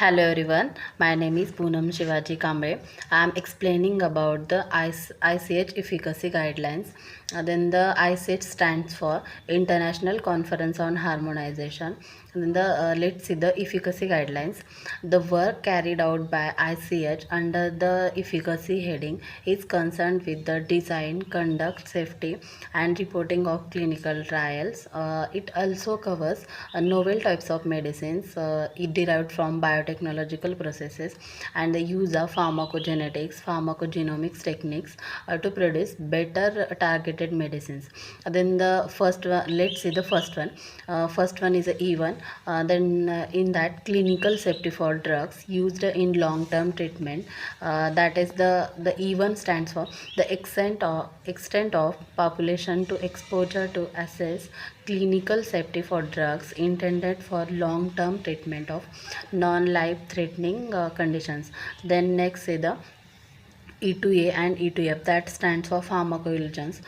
Hello everyone, my name is Poonam Shivaji Kamble. I am explaining about the ICH efficacy guidelines. Then the ICH stands for International Conference on Harmonization. Then let's see the efficacy guidelines. The work carried out by ICH under the efficacy heading is concerned with the design, conduct, safety, and reporting of clinical trials. It also covers novel types of medicines it derived from biotechnological processes and the use of pharmacogenetics, pharmacogenomics techniques to produce better targeted medicines. Then the first one, let's see the first one. First one is a E1. Then in that clinical safety for drugs used in long-term treatment. That is the E1 stands for the extent of population to exposure to assess clinical safety for drugs intended for long-term treatment of non-life threatening conditions. Then next is the E2A and E2F, that stands for pharmacovigilance.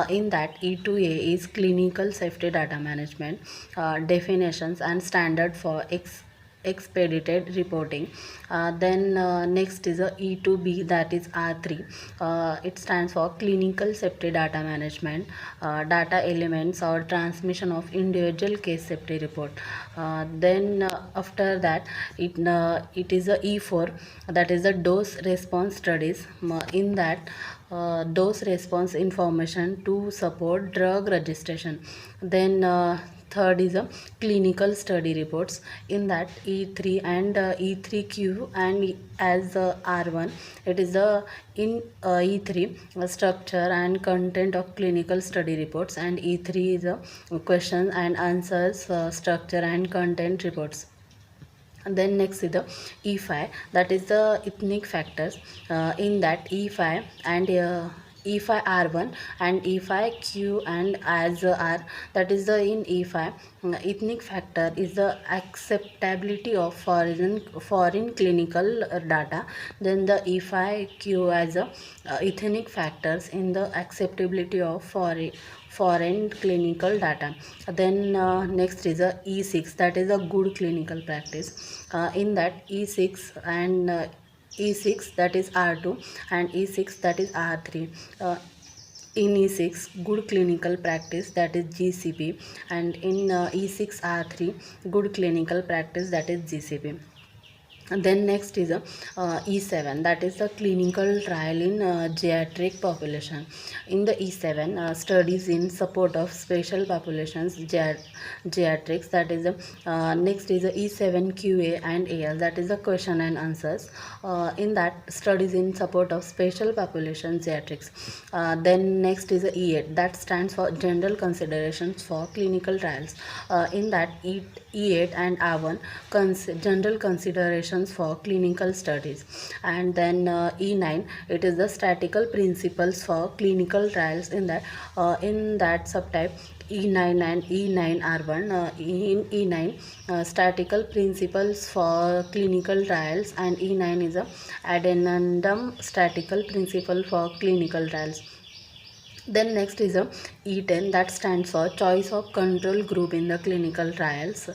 In that, E2A is clinical safety data management, definitions and standard for expedited reporting. Then next is a E2B, that is R3. It stands for clinical safety data management, data elements or transmission of individual case safety report. Then after that it is a E4, that is the dose response studies. In that dose response information to support drug registration. Then third is a clinical study reports. In that E3 and E3Q and as R1, it is the in E3 structure and content of clinical study reports, and E3 is a question and answers structure and content reports. And then next is the E5, that is the ethnic factors. In that E5 and E5R1 and E5Q and as R, that is the in E5 ethnic factor is the acceptability of foreign clinical data. Then the E5Q as a ethnic factors in the acceptability of foreign clinical data. Then next is a E6, that is a good clinical practice. In that E6 and E6, that is R2, and E6, that is R3. In E6 good clinical practice, that is GCP, and in E6R3 good clinical practice, that is GCP. And then next is a E7, that is the clinical trial in geriatric population. In the E7 studies in support of special populations, geriatrics, that is the next is the E7 QA and AL, that is the question and answers. In that studies in support of special population geriatrics. Then next is the E8, that stands for general considerations for clinical trials. In that E8 and R1 general considerations for clinical studies. And then E9, it is the statistical principles for clinical trials. In that subtype E9 and E9R1, in E9 statistical principles for clinical trials, and E9 is a addendum statistical principle for clinical trials. Then next is a E10, that stands for choice of control group in the clinical trials.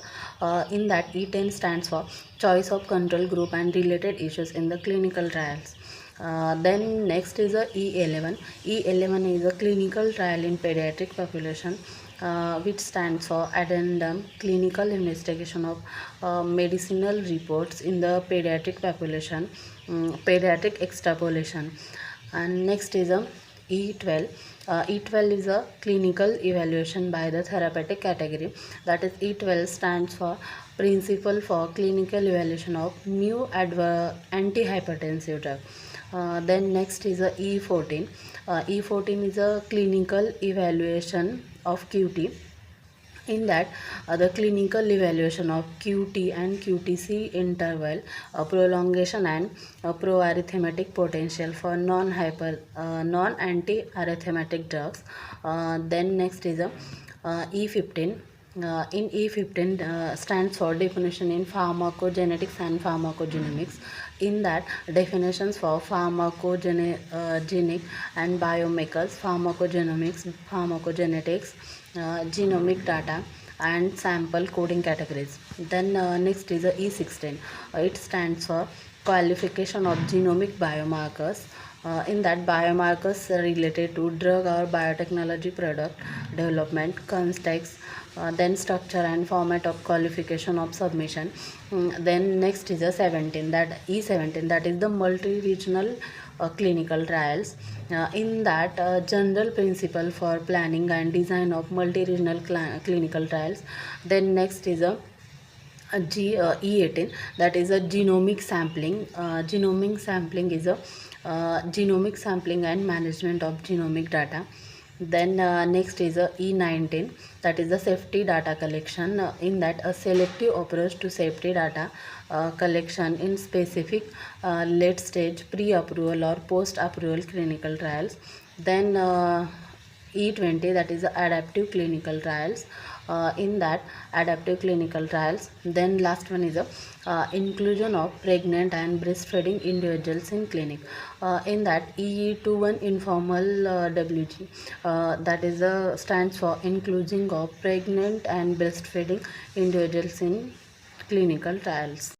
In that E10 stands for choice of control group and related issues in the clinical trials. Then next is a E11. E11 is a clinical trial in pediatric population, which stands for addendum clinical investigation of medicinal reports in the pediatric population, pediatric extrapolation. And next is a E12. E12 is a clinical evaluation by the therapeutic category, that is E12 stands for principle for clinical evaluation of new antihypertensive drug. Then next is a E14. E14 is a clinical evaluation of QT. In that the clinical evaluation of QT and QTC interval, prolongation and pro-arrhythmic potential for non-anti-arrhythmic drugs. Then next is a E15. In E15 stands for definition in pharmacogenetics and pharmacogenomics. In that definitions for pharmacogenic and biomarkers, pharmacogenomics, pharmacogenetics, genomic data, and sample coding categories. Then next is E16. It stands for qualification of genomic biomarkers. In that, biomarkers related to drug or biotechnology product development context, then structure and format of qualification of submission. Then next is a 17, that E17, that is the multi-regional clinical trials. In that, general principle for planning and design of multi-regional clinical trials. Then next is E18, that is a genomic sampling. Genomic sampling is a genomic sampling and management of genomic data. Then next is E19, that is the safety data collection. In that, a selective approach to safety data collection in specific late stage pre-approval or post-approval clinical trials. Then E20, that is adaptive clinical trials. In that, adaptive clinical trials. Then last one is inclusion of pregnant and breastfeeding individuals in clinic. In that, E21 informal WG, that is stands for inclusion of pregnant and breastfeeding individuals in clinical trials.